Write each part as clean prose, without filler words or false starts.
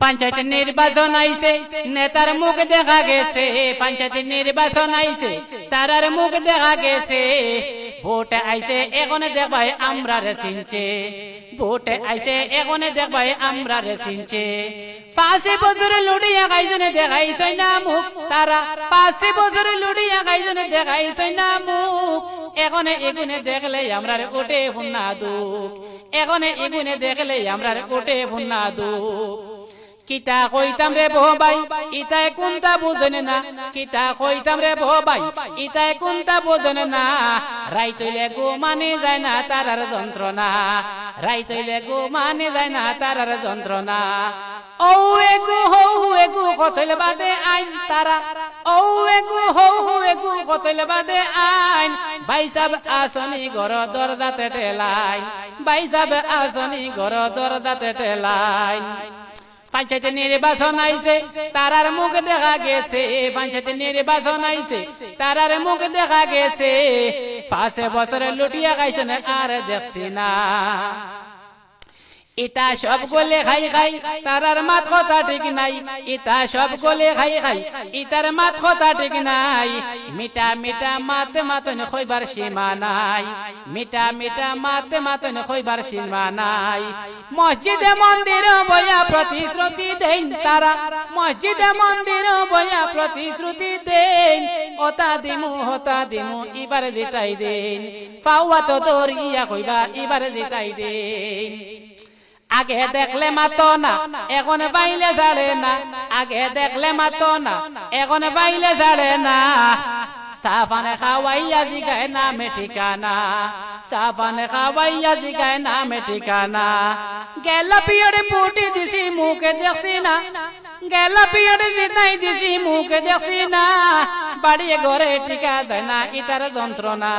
পঞ্চায়েত নির্বাচন আইছে নেতার মুখ দেখা গেছে, পঞ্চায়েত নির্বাচন আইছে তারার মুখ দেখা গেছে। ভোটে আইছে এখনে দেখবাই আমরা রে চিনছে, ভোটে আইছে এখনে দেখবাই আমরা রে চিনছে। 5 বছর লুড়িয়া খাইজনে দেখাইছই না মুখ তারা, 5 বছর লুড়িয়া খাইজনে দেখাইছই না মুখ। এখনে এগুনে দেখলে আমরা ওটে ফুন্না দুঃখ, এখনে এগুনে দেখলে আমরা ওটে ফুন্না দুঃখ। কিতা কইতাম রে ভাই ইতায় কোনটা বুঝনে না, কিতা কইতাম রে ভাই ইতায় কোনটা বুঝনে না। রাই তৈলে গো মানে যায় না তারার যন্ত্রণা, রাই তৈলে গো মানে যায় না তারার যন্ত্রণা। ও এগু হৌ এগু কতলে বাদে আইন তারা, ও এগু হৌ এগু কতলে বাদে আইন। ভাই সাব আসনি ঘর দরজাতে টেলাইন, ভাই সাব আসনি ঘর দরজাতে টেলাইন। পঞ্চায়েত নির্বাচন আইছে তারার মুখ দেখা গেছে, পঞ্চায়েত নির্বাচন আইছে তারার মুখ দেখা গেছে। 5 বছর লুটিয়া খাইছেন আর দেখছি না। ইতা সব গলে খাই খাই তারার মাত কথা ঠিক নাই, ইতা সব গলে খাই খাই ইতার মাত কথা ঠিক নাই। মিঠা মিঠা মাতে মাতন খইবার সীমা নাই, মিঠা মিঠা মাতে মাতন খইবার সীমা নাই। মসজিদে মন্দির বয়া প্রতিশ্রুতি দেন তারা, মসজিদে মন্দির বয়া প্রতিশ্রুতি দেন। ওতা দিমু এবার জিতাই দেন, পাওয়া তো দরিয়া কইবা এবার জিতাই দেন। আগে দেখলে মাতো না এখন পাইলে ছাড়ে না, আগে দেখলে মাতো না এখন পাইলে ছাড়ে না। সাফানে খাওয়াইয়া জিগায় নামে ঠিকানা, সাফানে খাওয়াইয়া জিগায় নামে ঠিকানা। গেল পিয়রে পুটি দিছি মুখে দেখছি না, গেল পিয়রে জিতাই দিছি মুখে দেখছি না। বাড়িয়ে ঘরে টিকা দেয় না ইতার যন্ত্রণা,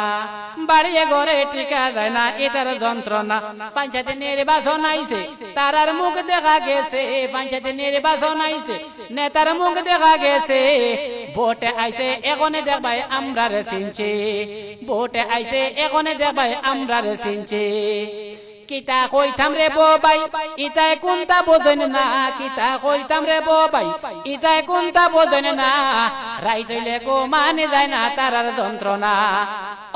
বাড়িয়ে ঘরে টিকা দেয় না ইতার যন্ত্রণা। পঞ্চায়েত নির্বাচন আইছে তারার মুখ দেখা গেছে, পঞ্চায়েত নির্বাচন আইছে নেতার মুখ দেখা গেছে। ভোটে আইছে এখনে দেখবাই আমরা রে চিনছে, ভোটে আইছে এখনে দেখবাই আমরা রে চিনছে। কিতা কইতাম রে ভাই ইতায় কোনটা বোঝেন না, কিতা কইতাম রে ভাই ইতায় কোনটা বোঝেন না। রাই তৈলে গো মানে যায় না তারার যন্ত্রণা।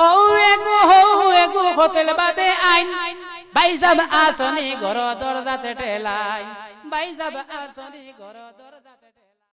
ও এগু হৌ এগু কতলে বাদে আইন, ভাই সাব আসনি ঘর দরজাতে টেলাই, ভাই সাব আসনি ঘর দরজা।